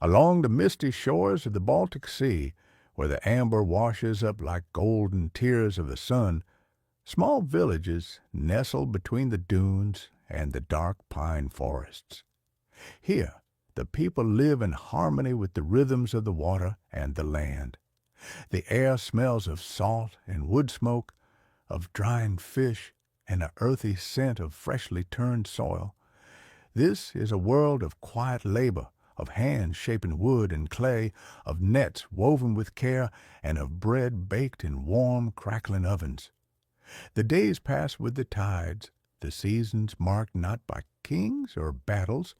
Along the misty shores of the Baltic Sea, where the amber washes up like golden tears of the sun, small villages nestle between the dunes and the dark pine forests. Here, the people live in harmony with the rhythms of the water and the land. The air smells of salt and wood smoke, of drying fish, and an earthy scent of freshly turned soil. This is a world of quiet labor, of hands shaping wood and clay, of nets woven with care, and of bread baked in warm, crackling ovens. The days pass with the tides, the seasons marked not by kings or battles,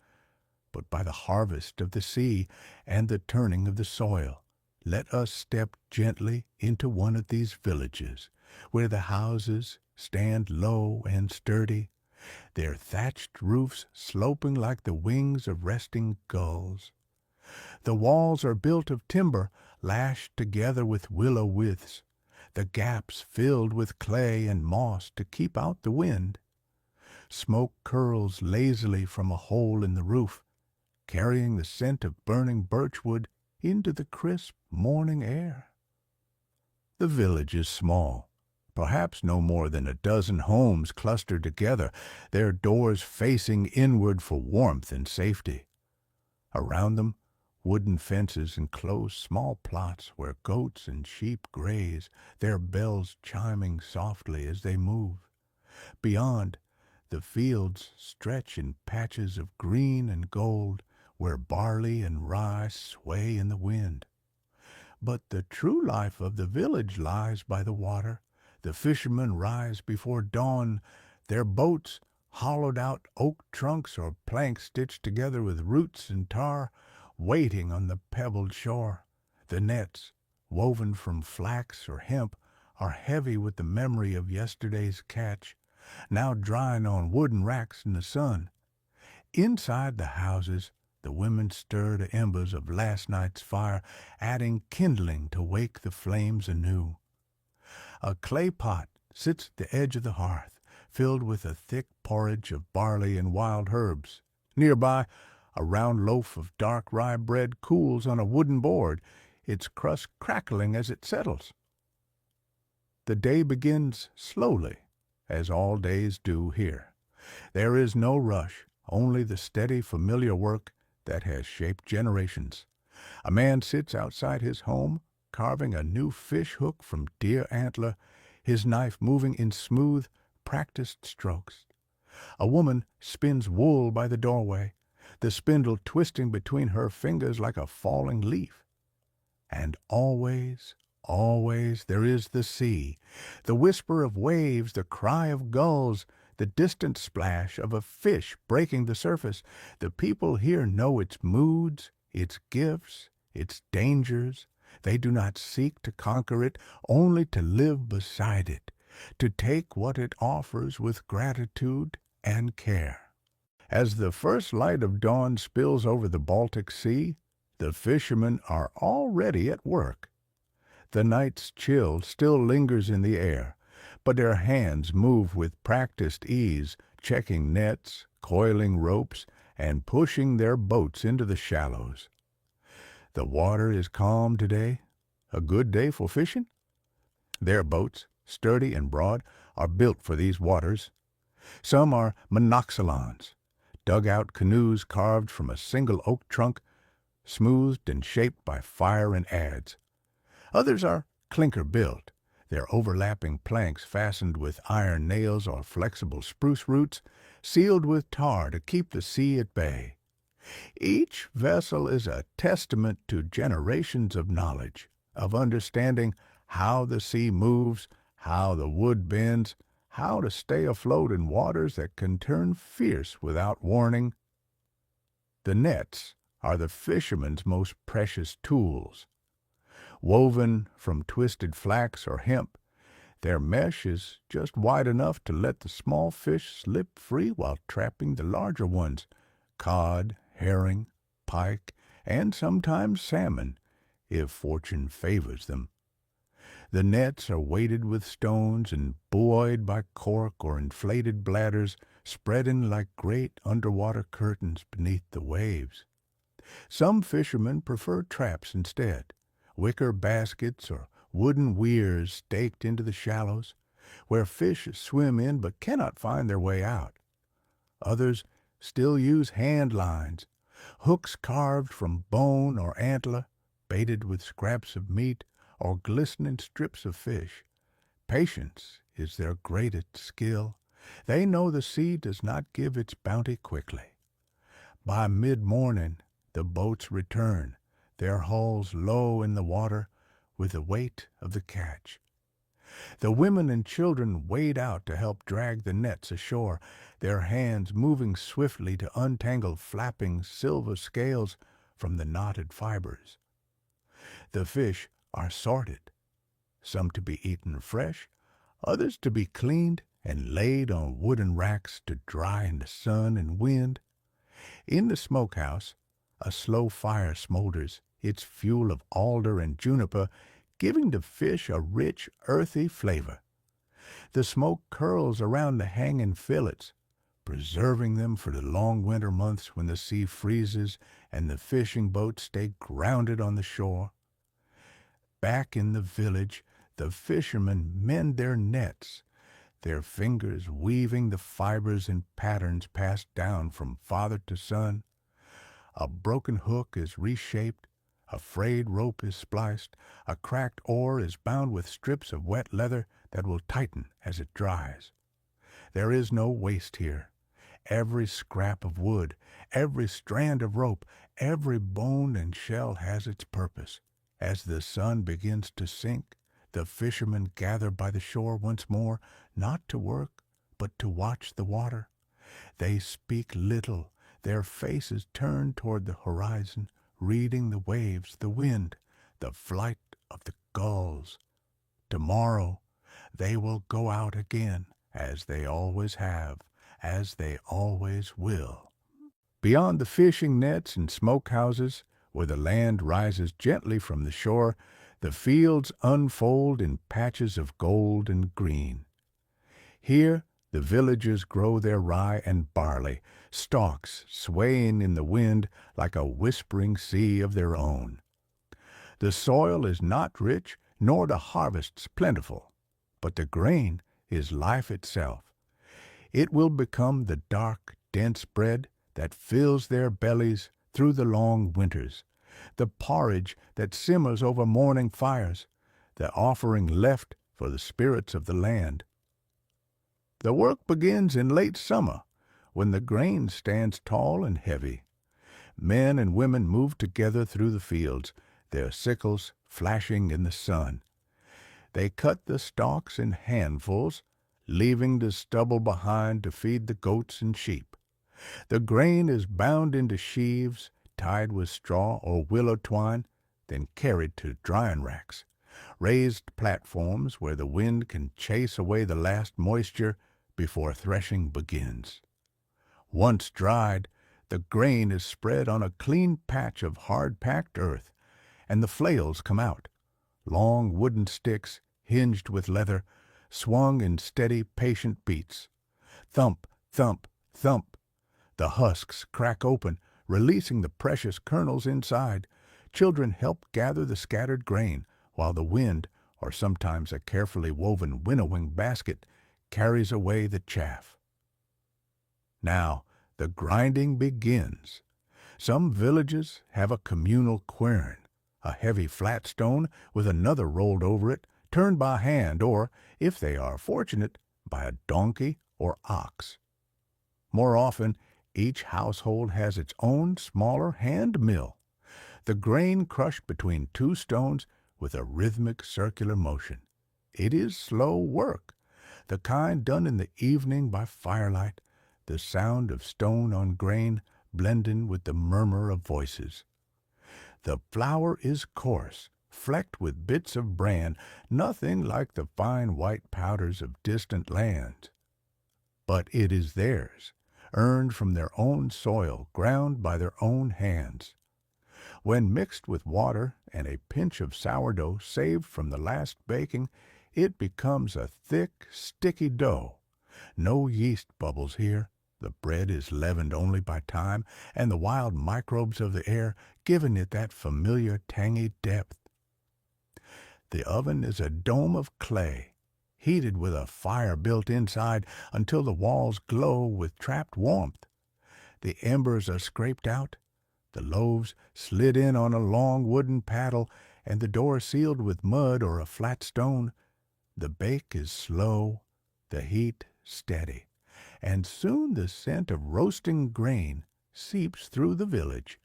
but by the harvest of the sea and the turning of the soil. Let us step gently into one of these villages, where the houses stand low and sturdy, their thatched roofs sloping like the wings of resting gulls. The walls are built of timber lashed together with willow withes, the gaps filled with clay and moss to keep out the wind. Smoke curls lazily from a hole in the roof, carrying the scent of burning birchwood into the crisp morning air. The village is small, perhaps no more than a dozen homes clustered together, their doors facing inward for warmth and safety. Around them, wooden fences enclose small plots where goats and sheep graze, their bells chiming softly as they move. Beyond, the fields stretch in patches of green and gold, where barley and rye sway in the wind. But the true life of the village lies by the water. The fishermen rise before dawn, their boats, hollowed out oak trunks or planks stitched together with roots and tar, waiting on the pebbled shore. The nets, woven from flax or hemp, are heavy with the memory of yesterday's catch, now drying on wooden racks in the sun. Inside the houses, the women stir the embers of last night's fire, adding kindling to wake the flames anew. A clay pot sits at the edge of the hearth, filled with a thick porridge of barley and wild herbs. Nearby, a round loaf of dark rye bread cools on a wooden board, its crust crackling as it settles. The day begins slowly, as all days do here. There is no rush, only the steady, familiar work that has shaped generations. A man sits outside his home, carving a new fish hook from deer antler, his knife moving in smooth, practiced strokes. A woman spins wool by the doorway, the spindle twisting between her fingers like a falling leaf. And always, always there is the sea, the whisper of waves, the cry of gulls, the distant splash of a fish breaking the surface. The people here know its moods, its gifts, its dangers. They do not seek to conquer it, only to live beside it, to take what it offers with gratitude and care. As the first light of dawn spills over the Baltic Sea, the fishermen are already at work. The night's chill still lingers in the air, but their hands move with practiced ease, checking nets, coiling ropes, and pushing their boats into the shallows. The water is calm today, a good day for fishing. Their boats, sturdy and broad, are built for these waters. Some are monoxylons, dug-out canoes carved from a single oak trunk, smoothed and shaped by fire and adze. Others are clinker-built, their overlapping planks fastened with iron nails or flexible spruce roots, sealed with tar to keep the sea at bay. Each vessel is a testament to generations of knowledge, of understanding how the sea moves, how the wood bends, how to stay afloat in waters that can turn fierce without warning. The nets are the fishermen's most precious tools. Woven from twisted flax or hemp, their mesh is just wide enough to let the small fish slip free while trapping the larger ones, cod, herring, pike, and sometimes salmon, if fortune favors them. The nets are weighted with stones and buoyed by cork or inflated bladders, spreading like great underwater curtains beneath the waves. Some fishermen prefer traps instead, wicker baskets or wooden weirs staked into the shallows, where fish swim in but cannot find their way out. Others still use hand lines, hooks carved from bone or antler, baited with scraps of meat or glistening strips of fish. Patience is their greatest skill. They know the sea does not give its bounty quickly. By mid-morning, the boats return, their hulls low in the water with the weight of the catch. The women and children wade out to help drag the nets ashore, their hands moving swiftly to untangle flapping silver scales from the knotted fibers. The fish are sorted, some to be eaten fresh, others to be cleaned and laid on wooden racks to dry in the sun and wind. In the smokehouse, a slow fire smolders, its fuel of alder and juniper giving the fish a rich, earthy flavor. The smoke curls around the hanging fillets, preserving them for the long winter months when the sea freezes and the fishing boats stay grounded on the shore. Back in the village, the fishermen mend their nets, their fingers weaving the fibers in patterns passed down from father to son. A broken hook is reshaped, a frayed rope is spliced, a cracked oar is bound with strips of wet leather that will tighten as it dries. There is no waste here. Every scrap of wood, every strand of rope, every bone and shell has its purpose. As the sun begins to sink, the fishermen gather by the shore once more, not to work, but to watch the water. They speak little, their faces turned toward the horizon, reading the waves, the wind, the flight of the gulls. Tomorrow they will go out again, as they always have, as they always will. Beyond the fishing nets and smokehouses, where the land rises gently from the shore, the fields unfold in patches of gold and green. Here the villagers grow their rye and barley, stalks swaying in the wind like a whispering sea of their own. The soil is not rich, nor the harvests plentiful, but the grain is life itself. It will become the dark, dense bread that fills their bellies through the long winters, the porridge that simmers over morning fires, the offering left for the spirits of the land. The work begins in late summer, when the grain stands tall and heavy. Men and women move together through the fields, their sickles flashing in the sun. They cut the stalks in handfuls, leaving the stubble behind to feed the goats and sheep. The grain is bound into sheaves, tied with straw or willow twine, then carried to drying racks, raised platforms where the wind can chase away the last moisture before threshing begins. Once dried, the grain is spread on a clean patch of hard-packed earth, and the flails come out, long wooden sticks hinged with leather, swung in steady, patient beats. Thump, thump, thump. The husks crack open, releasing the precious kernels inside. Children help gather the scattered grain, while the wind, or sometimes a carefully woven winnowing basket, carries away the chaff. Now the grinding begins. Some villages have a communal quern, a heavy flat stone with another rolled over it, turned by hand or, if they are fortunate, by a donkey or ox. More often, each household has its own smaller hand mill, the grain crushed between two stones with a rhythmic circular motion. It is slow work, the kind done in the evening by firelight, the sound of stone on grain blending with the murmur of voices. The flour is coarse, flecked with bits of bran, nothing like the fine white powders of distant lands. But it is theirs, earned from their own soil, ground by their own hands. When mixed with water and a pinch of sourdough saved from the last baking, it becomes a thick, sticky dough. No yeast bubbles here, The bread is leavened only by time and the wild microbes of the air, giving it that familiar tangy depth. The oven is a dome of clay, heated with a fire built inside until the walls glow with trapped warmth. The embers are scraped out, the loaves slid in on a long wooden paddle, and the door sealed with mud or a flat stone. The bake is slow, the heat steady, and soon the scent of roasting grain seeps through the village,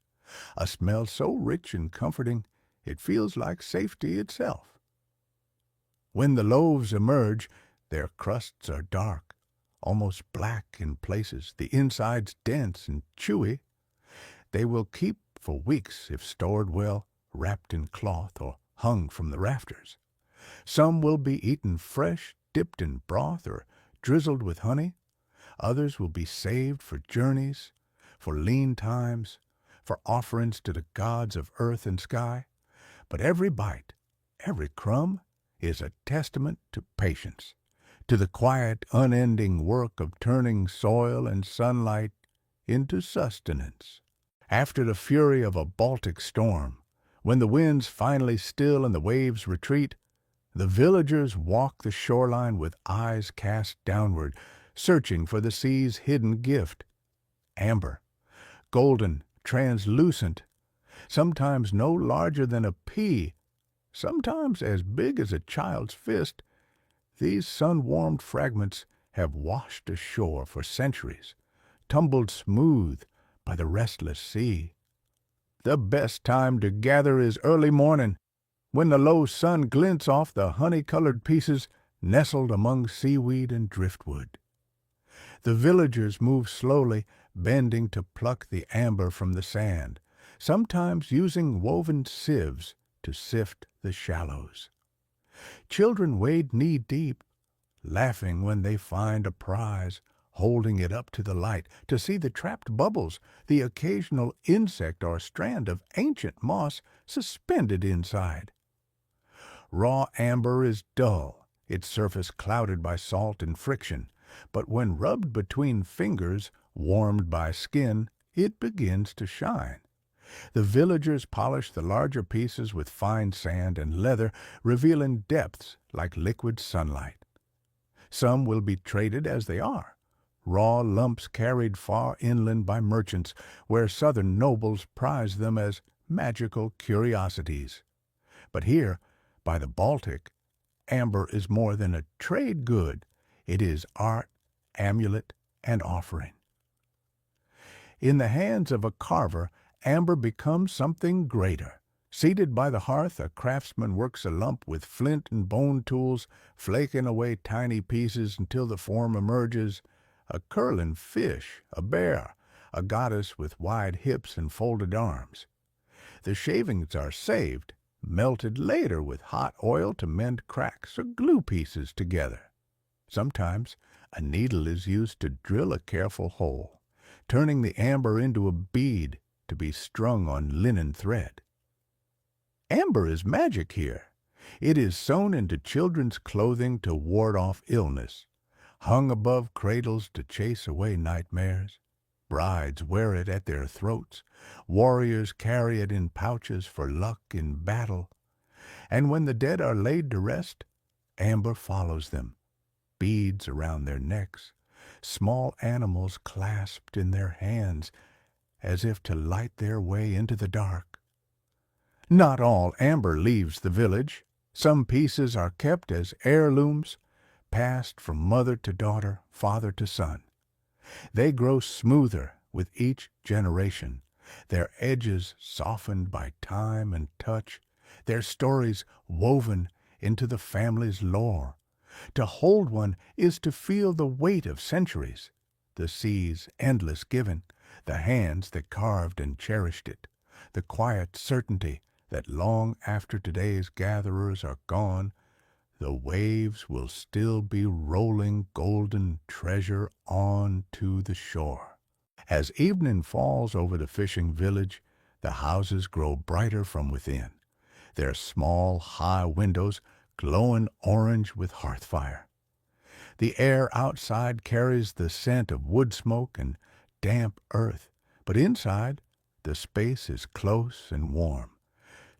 a smell so rich and comforting it feels like safety itself. When the loaves emerge, their crusts are dark, almost black in places, the insides dense and chewy. They will keep for weeks if stored well, wrapped in cloth or hung from the rafters. Some will be eaten fresh, dipped in broth, or drizzled with honey. Others will be saved for journeys, for lean times, for offerings to the gods of earth and sky. But every bite, every crumb, is a testament to patience, to the quiet, unending work of turning soil and sunlight into sustenance. After the fury of a Baltic storm, when the winds finally still and the waves retreat, the villagers walk the shoreline with eyes cast downward, searching for the sea's hidden gift. Amber, golden, translucent, sometimes no larger than a pea, sometimes as big as a child's fist, these sun-warmed fragments have washed ashore for centuries, tumbled smooth by the restless sea. The best time to gather is early morning, when the low sun glints off the honey-colored pieces nestled among seaweed and driftwood. The villagers move slowly, bending to pluck the amber from the sand, sometimes using woven sieves to sift the shallows. Children wade knee-deep, laughing when they find a prize, holding it up to the light to see the trapped bubbles, the occasional insect or strand of ancient moss suspended inside. Raw amber is dull, its surface clouded by salt and friction, but when rubbed between fingers, warmed by skin, it begins to shine. The villagers polish the larger pieces with fine sand and leather, revealing depths like liquid sunlight. Some will be traded as they are, raw lumps carried far inland by merchants, where southern nobles prize them as magical curiosities. But here, by the Baltic, amber is more than a trade good. It is art, amulet, and offering. In the hands of a carver, amber becomes something greater. Seated by the hearth, a craftsman works a lump with flint and bone tools, flaking away tiny pieces until the form emerges. A curling fish, a bear, a goddess with wide hips and folded arms. The shavings are saved, melted later with hot oil to mend cracks or glue pieces together. Sometimes a needle is used to drill a careful hole, turning the amber into a bead to be strung on linen thread. Amber is magic here. It is sewn into children's clothing to ward off illness, hung above cradles to chase away nightmares. Brides wear it at their throats. Warriors carry it in pouches for luck in battle. And when the dead are laid to rest, amber follows them, beads around their necks, small animals clasped in their hands, as if to light their way into the dark. Not all amber leaves the village. Some pieces are kept as heirlooms, passed from mother to daughter, father to son. They grow smoother with each generation, their edges softened by time and touch, their stories woven into the family's lore. To hold one is to feel the weight of centuries, the sea's endless giving, the hands that carved and cherished it, the quiet certainty that long after today's gatherers are gone, the waves will still be rolling golden treasure on to the shore. As evening falls over the fishing village, the houses grow brighter from within, their small, high windows glowing orange with hearth fire. The air outside carries the scent of wood smoke and damp earth, but inside the space is close and warm,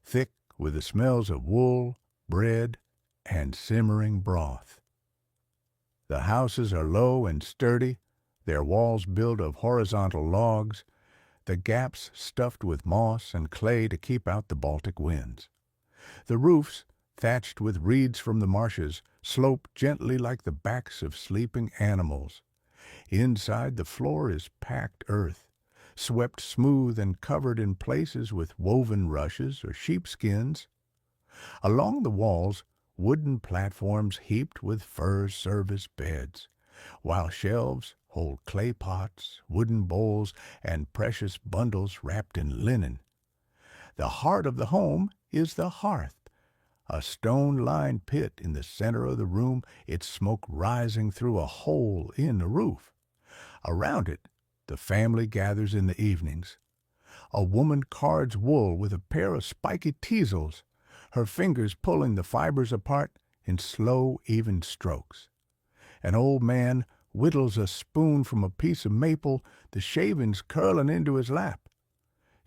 thick with the smells of wool, bread, and simmering broth. The houses are low and sturdy, their walls built of horizontal logs, the gaps stuffed with moss and clay to keep out the Baltic winds. The roofs, thatched with reeds from the marshes, slope gently like the backs of sleeping animals. Inside, the floor is packed earth, swept smooth and covered in places with woven rushes or sheepskins. Along the walls, wooden platforms heaped with fur service beds, while shelves hold clay pots, wooden bowls, and precious bundles wrapped in linen. The heart of the home is the hearth, a stone-lined pit in the center of the room, its smoke rising through a hole in the roof. Around it, the family gathers in the evenings. A woman cards wool with a pair of spiky teasels, her fingers pulling the fibers apart in slow, even strokes. An old man whittles a spoon from a piece of maple, the shavings curling into his lap.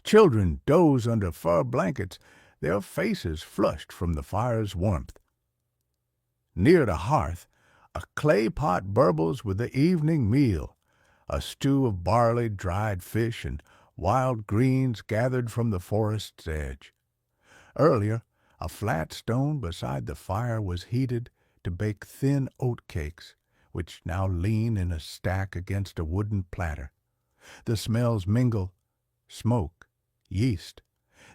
Children doze under fur blankets, their faces flushed from the fire's warmth. Near the hearth, a clay pot burbles with the evening meal, a stew of barley, dried fish, and wild greens gathered from the forest's edge. Earlier, a flat stone beside the fire was heated to bake thin oat cakes, which now lean in a stack against a wooden platter. The smells mingle: smoke, yeast,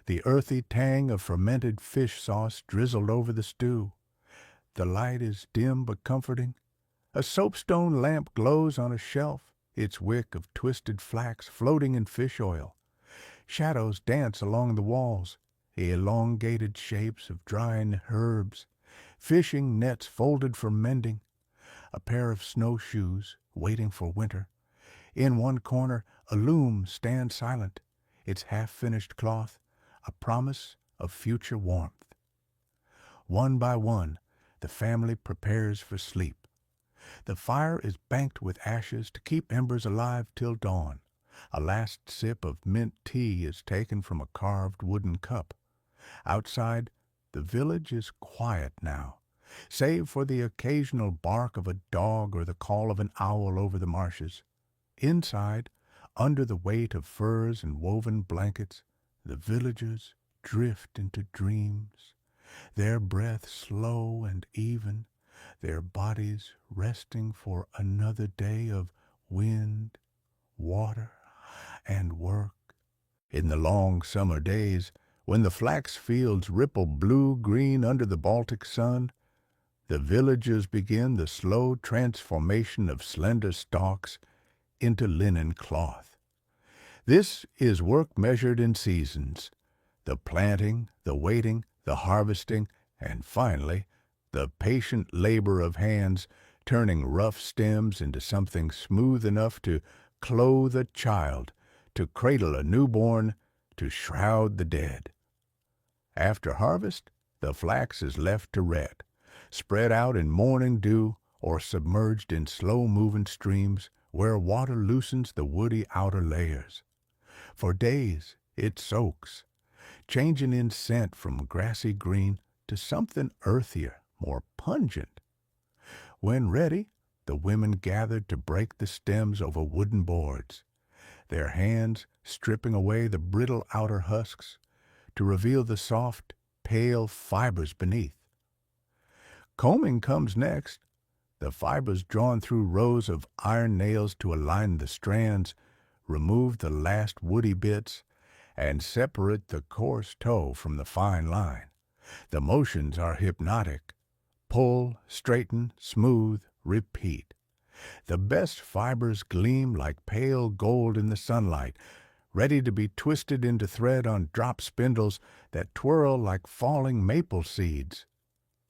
the earthy tang of fermented fish sauce drizzled over the stew. The light is dim but comforting. A soapstone lamp glows on a shelf, its wick of twisted flax floating in fish oil. Shadows dance along the walls, elongated shapes of drying herbs, fishing nets folded for mending, a pair of snowshoes waiting for winter. In one corner, a loom stands silent, its half-finished cloth a promise of future warmth. One by one, the family prepares for sleep. The fire is banked with ashes to keep embers alive till dawn. A last sip of mint tea is taken from a carved wooden cup. Outside, the village is quiet now, save for the occasional bark of a dog or the call of an owl over the marshes. Inside, under the weight of furs and woven blankets, the villagers drift into dreams, their breath slow and even, their bodies resting for another day of wind, water, and work. In the long summer days, when the flax fields ripple blue-green under the Baltic sun, the villagers begin the slow transformation of slender stalks into linen cloth. This is work measured in seasons: the planting, the waiting, the harvesting, and finally, the patient labor of hands turning rough stems into something smooth enough to clothe a child, to cradle a newborn, to shroud the dead. After harvest, the flax is left to rest, spread out in morning dew or submerged in slow-moving streams where water loosens the woody outer layers. For days it soaks, changing in scent from grassy green to something earthier, more pungent. When ready, the women gathered to break the stems over wooden boards, their hands stripping away the brittle outer husks to reveal the soft, pale fibers beneath. Combing comes next, the fibers drawn through rows of iron nails to align the strands, remove the last woody bits, and separate the coarse tow from the fine line. The motions are hypnotic. Pull, straighten, smooth, repeat. The best fibers gleam like pale gold in the sunlight, ready to be twisted into thread on drop spindles that twirl like falling maple seeds.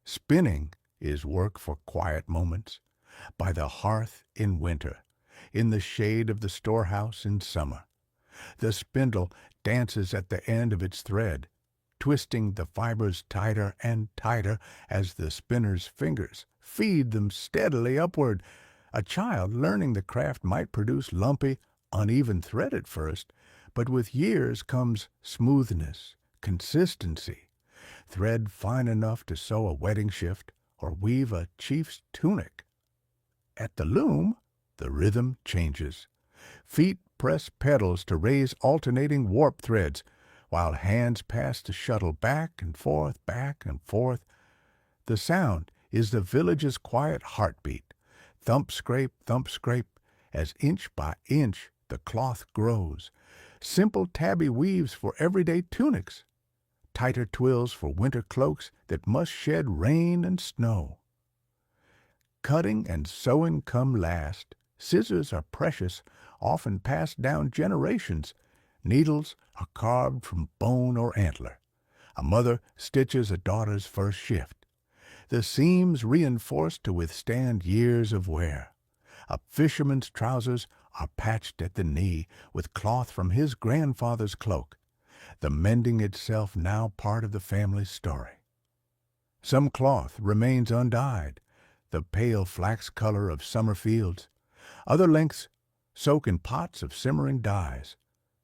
Spinning is work for quiet moments, by the hearth in winter, in the shade of the storehouse in summer. The spindle dances at the end of its thread, twisting the fibers tighter and tighter as the spinner's fingers feed them steadily upward. A child learning the craft might produce lumpy, uneven thread at first, but with years comes smoothness, consistency, thread fine enough to sew a wedding shift or weave a chief's tunic. At the loom, the rhythm changes. Feet press pedals to raise alternating warp threads, while hands pass the shuttle back and forth, back and forth. The sound is the village's quiet heartbeat. Thump, scrape, as inch by inch the cloth grows. Simple tabby weaves for everyday tunics, tighter twills for winter cloaks that must shed rain and snow. Cutting and sewing come last. Scissors are precious, often passed down generations. Needles are carved from bone or antler. A mother stitches a daughter's first shift. The seams reinforced to withstand years of wear. A fisherman's trousers are patched at the knee with cloth from his grandfather's cloak, the mending itself now part of the family's story. Some cloth remains undyed, the pale flax color of summer fields. Other lengths soak in pots of simmering dyes,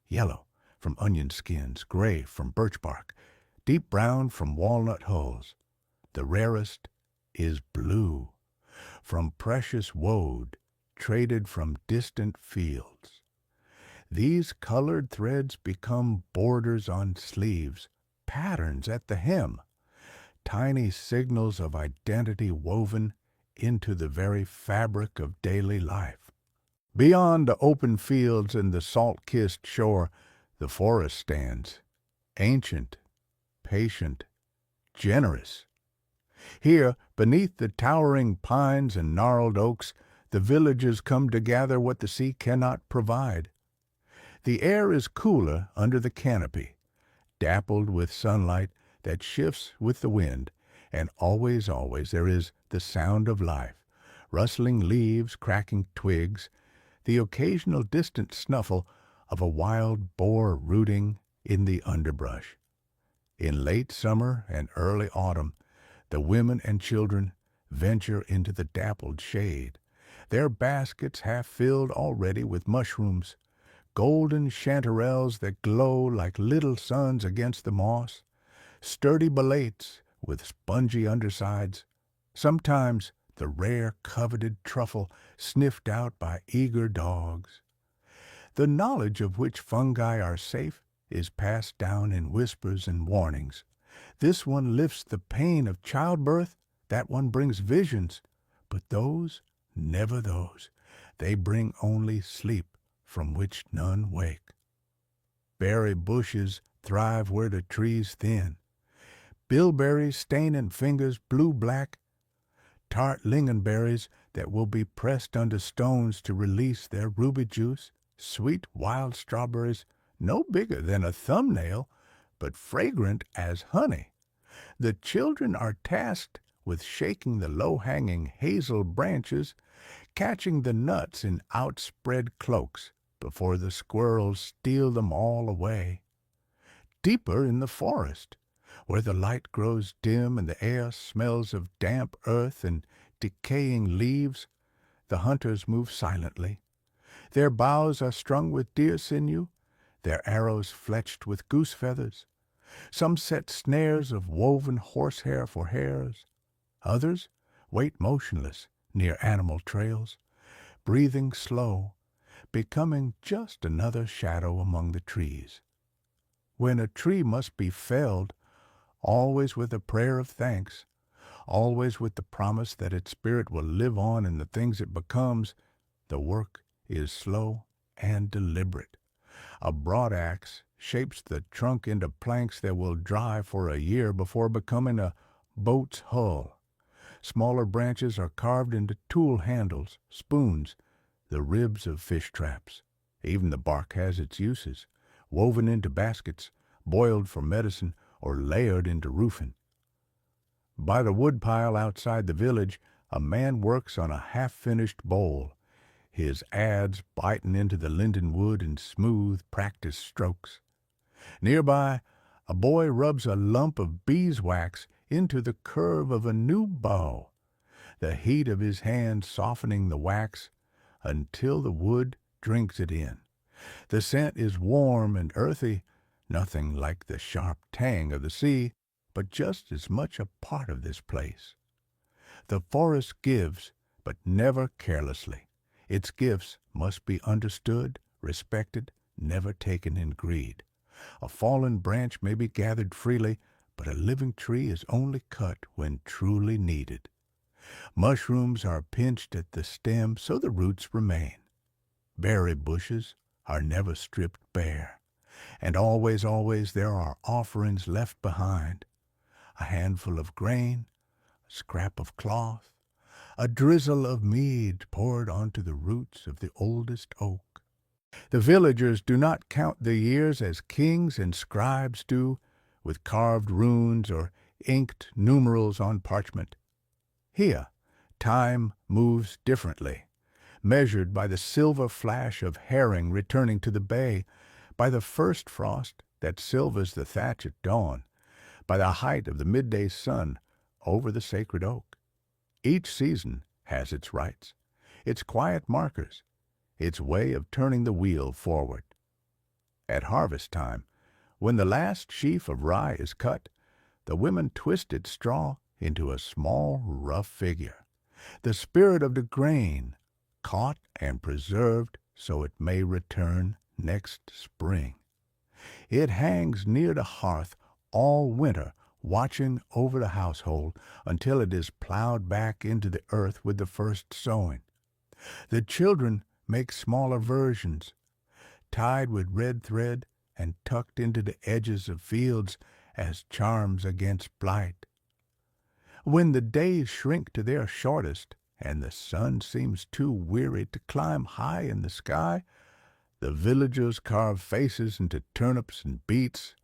yellow from onion skins, gray from birch bark, deep brown from walnut hulls. The rarest is blue, from precious woad traded from distant fields. These colored threads become borders on sleeves, patterns at the hem, tiny signals of identity woven into the very fabric of daily life. Beyond the open fields and the salt-kissed shore, the forest stands, ancient, patient, generous. Here, beneath the towering pines and gnarled oaks, the villagers come to gather what the sea cannot provide. The air is cooler under the canopy, dappled with sunlight that shifts with the wind, and always there is the sound of life, rustling leaves, cracking twigs, the occasional distant snuffle of a wild boar rooting in the underbrush. In late summer and early autumn, the women and children venture into the dappled shade, their baskets half filled already with mushrooms, golden chanterelles that glow like little suns against the moss, sturdy bellates with spongy undersides, sometimes the rare coveted truffle sniffed out by eager dogs. The knowledge of which fungi are safe is passed down in whispers and warnings. This one lifts the pain of childbirth, that one brings visions, but those, never those. They bring only sleep from which none wake. Berry bushes thrive where the trees thin. Bilberries staining fingers blue-black, tart lingonberries that will be pressed under stones to release their ruby juice, sweet wild strawberries no bigger than a thumbnail, but fragrant as honey. The children are tasked with shaking the low-hanging hazel branches, catching the nuts in outspread cloaks before the squirrels steal them all away. Deeper in the forest, where the light grows dim and the air smells of damp earth and decaying leaves, the hunters move silently. Their bows are strung with deer sinew, their arrows fletched with goose feathers. Some set snares of woven horsehair for hares. Others wait motionless near animal trails, breathing slow, becoming just another shadow among the trees. When a tree must be felled, always with a prayer of thanks, always with the promise that its spirit will live on in the things it becomes, the work is slow and deliberate. A broadaxe shapes the trunk into planks that will dry for a year before becoming a boat's hull. Smaller branches are carved into tool handles, spoons, the ribs of fish traps. Even the bark has its uses, woven into baskets, boiled for medicine, or layered into roofing. By the woodpile outside the village, a man works on a half-finished bowl, his adze biting into the linden wood in smooth, practiced strokes. Nearby, A boy rubs a lump of beeswax into the curve of a new bow, the heat of his hand softening the wax until the wood drinks it in. The scent is warm and earthy, nothing like the sharp tang of the sea, but just as much a part of this place. The forest gives, but never carelessly. Its gifts must be understood, respected, never taken in greed. A fallen branch may be gathered freely, but a living tree is only cut when truly needed. Mushrooms are pinched at the stem so the roots remain. Berry bushes are never stripped bare, and always, always there are offerings left behind. A handful of grain, a scrap of cloth, a drizzle of mead poured onto the roots of the oldest oak. The villagers do not count the years as kings and scribes do, with carved runes or inked numerals on parchment. Here, time moves differently, measured by the silver flash of herring returning to the bay, by the first frost that silvers the thatch at dawn, by the height of the midday sun over the sacred oak. Each season has its rites, its quiet markers, its way of turning the wheel forward. At harvest time, when the last sheaf of rye is cut, the women twist its straw into a small, rough figure, the spirit of the grain, caught and preserved so it may return next spring. It hangs near the hearth all winter, watching over the household until it is plowed back into the earth with the first sowing. The children make smaller versions, tied with red thread and tucked into the edges of fields as charms against blight. When the days shrink to their shortest, and the sun seems too weary to climb high in the sky, the villagers carve faces into turnips and beets,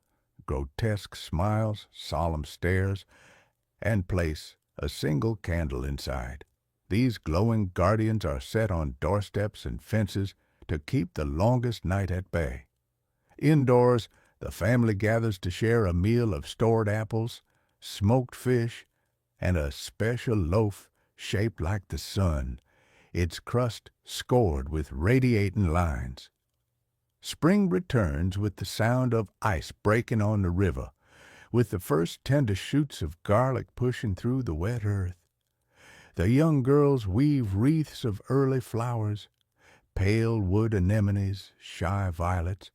grotesque smiles, solemn stares, and place a single candle inside. These glowing guardians are set on doorsteps and fences to keep the longest night at bay. Indoors, the family gathers to share a meal of stored apples, smoked fish, and a special loaf shaped like the sun, its crust scored with radiating lines. Spring returns with the sound of ice breaking on the river, with the first tender shoots of garlic pushing through the wet earth. The young girls weave wreaths of early flowers, pale wood anemones, shy violets,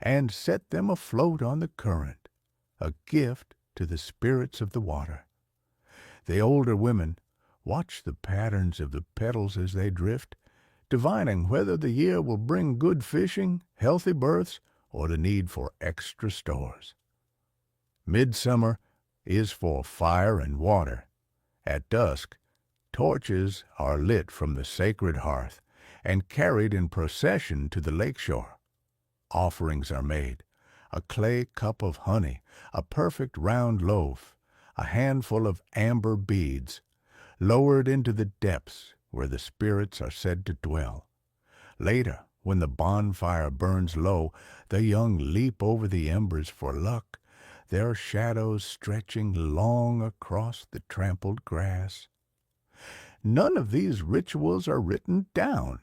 and set them afloat on the current, a gift to the spirits of the water. The older women watch the patterns of the petals as they drift, divining whether the year will bring good fishing, healthy births, or the need for extra stores. Midsummer is for fire and water. At dusk, torches are lit from the sacred hearth and carried in procession to the lakeshore. Offerings are made, a clay cup of honey, a perfect round loaf, a handful of amber beads, lowered into the depths where the spirits are said to dwell. Later, when the bonfire burns low, the young leap over the embers for luck, their shadows stretching long across the trampled grass. None of these rituals are written down.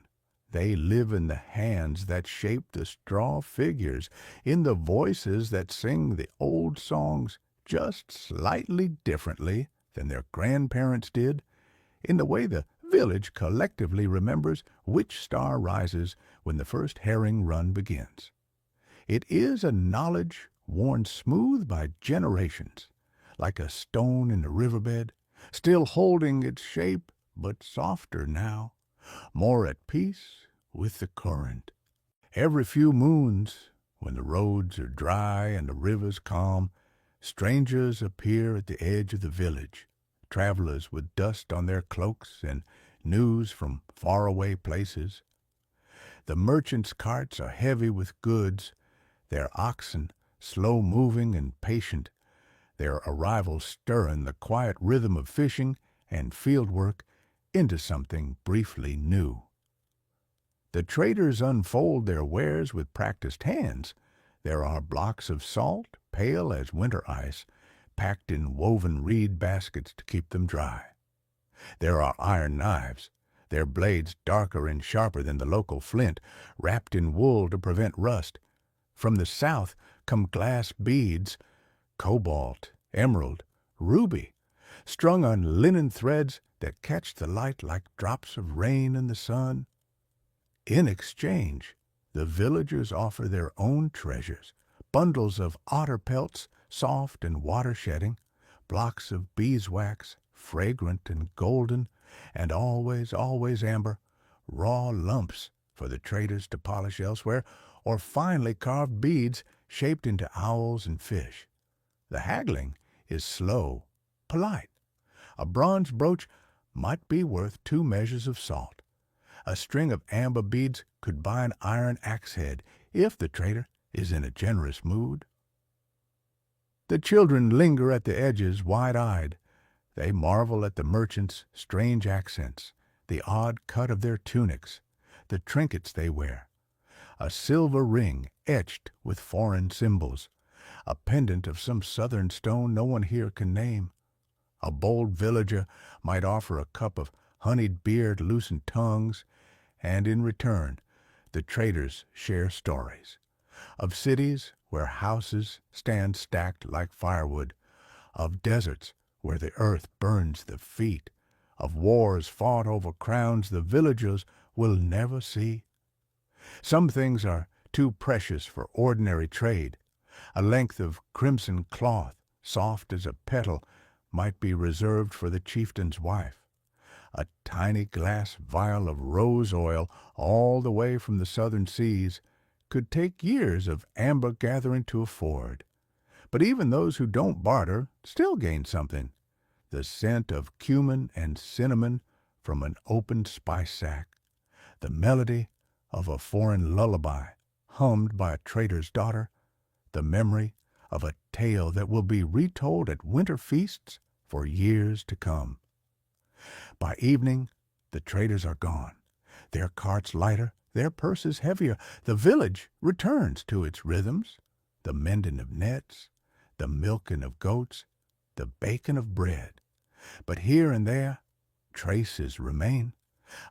They live in the hands that shape the straw figures, in the voices that sing the old songs just slightly differently than their grandparents did, in the way the village collectively remembers which star rises when the first herring run begins. It is a knowledge worn smooth by generations, like a stone in the riverbed, still holding its shape, but softer now, more at peace with the current. Every few moons, when the roads are dry and the rivers calm, strangers appear at the edge of the village, travelers with dust on their cloaks and news from faraway places. The merchants' carts are heavy with goods, their oxen slow-moving and patient, their arrival stirring the quiet rhythm of fishing and fieldwork into something briefly new. The traders unfold their wares with practiced hands. There are blocks of salt, pale as winter ice, packed in woven reed baskets to keep them dry. There are iron knives, their blades darker and sharper than the local flint, wrapped in wool to prevent rust. From the south come glass beads, cobalt, emerald, ruby, strung on linen threads that catch the light like drops of rain in the sun. In exchange, the villagers offer their own treasures, bundles of otter pelts, soft and water-shedding, blocks of beeswax, fragrant and golden, and always, always amber, raw lumps for the traders to polish elsewhere, or finely carved beads shaped into owls and fish. The haggling is slow, polite. A bronze brooch might be worth 2 measures of salt. A string of amber beads could buy an iron axe head if the trader is in a generous mood. The children linger at the edges wide-eyed. They marvel at the merchants' strange accents, the odd cut of their tunics, the trinkets they wear. A silver ring etched with foreign symbols, a pendant of some southern stone no one here can name. A bold villager might offer a cup of honeyed beer to loosen tongues, and in return the traders share stories of cities where houses stand stacked like firewood, of deserts where the earth burns the feet, of wars fought over crowns the villagers will never see. Some things are too precious for ordinary trade. A length of crimson cloth, soft as a petal, might be reserved for the chieftain's wife. A tiny glass vial of rose oil, all the way from the southern seas, could take years of amber gathering to afford. But even those who don't barter still gain something. The scent of cumin and cinnamon from an opened spice sack. The melody of a foreign lullaby hummed by a trader's daughter. The memory of a tale that will be retold at winter feasts for years to come. By evening, the traders are gone, their carts lighter, their purses heavier. The village returns to its rhythms, the mending of nets, the milking of goats, the baking of bread. But here and there, traces remain.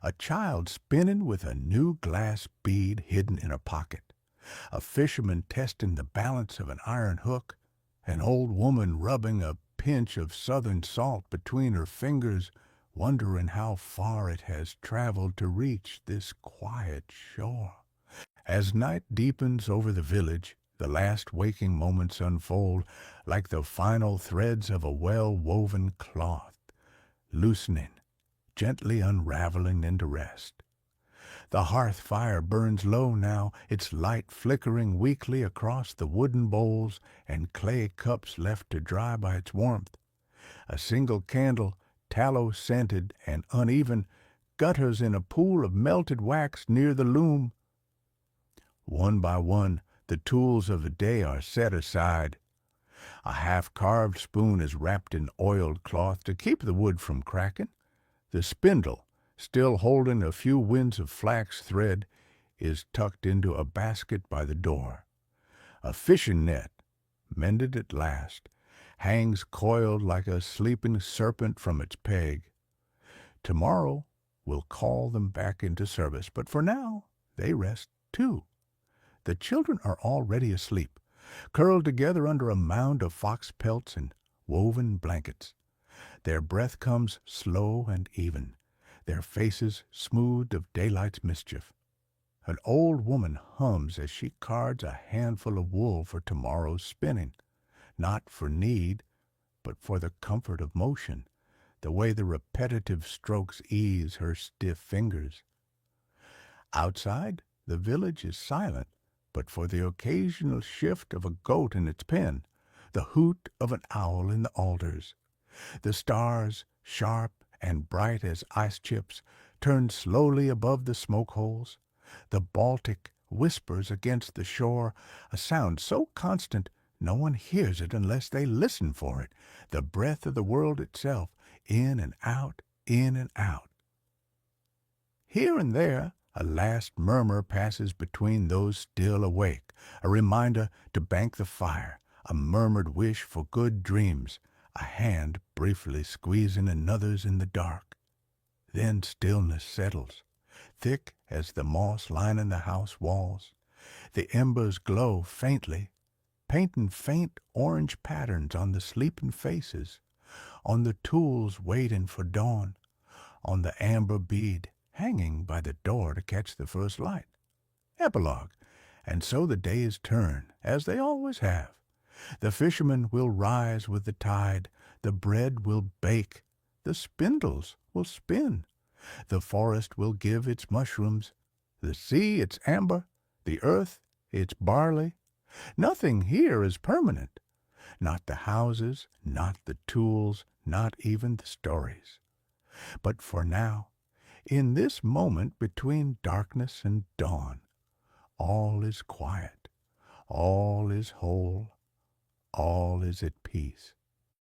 A child spinning with a new glass bead hidden in a pocket, a fisherman testing the balance of an iron hook, an old woman rubbing a pinch of southern salt between her fingers, wondering how far it has traveled to reach this quiet shore. As night deepens over the village, the last waking moments unfold like the final threads of a well-woven cloth, loosening, gently unraveling into rest. The hearth fire burns low now, its light flickering weakly across the wooden bowls and clay cups left to dry by its warmth. A single candle, tallow-scented and uneven, gutters in a pool of melted wax near the loom. One by one, the tools of the day are set aside. A half-carved spoon is wrapped in oiled cloth to keep the wood from cracking. The spindle, still holding a few winds of flax thread, is tucked into a basket by the door. A fishing net, mended at last, hangs coiled like a sleeping serpent from its peg. Tomorrow will call them back into service, but for now they rest too. The children are already asleep, curled together under a mound of fox pelts and woven blankets. Their breath comes slow and even, their faces smoothed of daylight's mischief. An old woman hums as she cards a handful of wool for tomorrow's spinning, not for need, but for the comfort of motion, the way the repetitive strokes ease her stiff fingers. Outside, the village is silent, but for the occasional shift of a goat in its pen, the hoot of an owl in the alders. The stars, sharp and bright as ice chips, turn slowly above the smoke holes. The Baltic whispers against the shore, a sound so constant no one hears it unless they listen for it, the breath of the world itself, in and out, in and out. Here and there, a last murmur passes between those still awake, a reminder to bank the fire, a murmured wish for good dreams, a hand briefly squeezing another's in the dark. Then stillness settles, thick as the moss lining the house walls. The embers glow faintly, painting faint orange patterns on the sleeping faces, on the tools waiting for dawn, on the amber bead hanging by the door to catch the first light. Epilogue. And so the days turn, as they always have. The fisherman will rise with the tide, the bread will bake, the spindles will spin, the forest will give its mushrooms, the sea its amber, the earth its barley. Nothing here is permanent, not the houses, not the tools, not even the stories. But for now, in this moment between darkness and dawn, all is quiet, all is whole, all is at peace.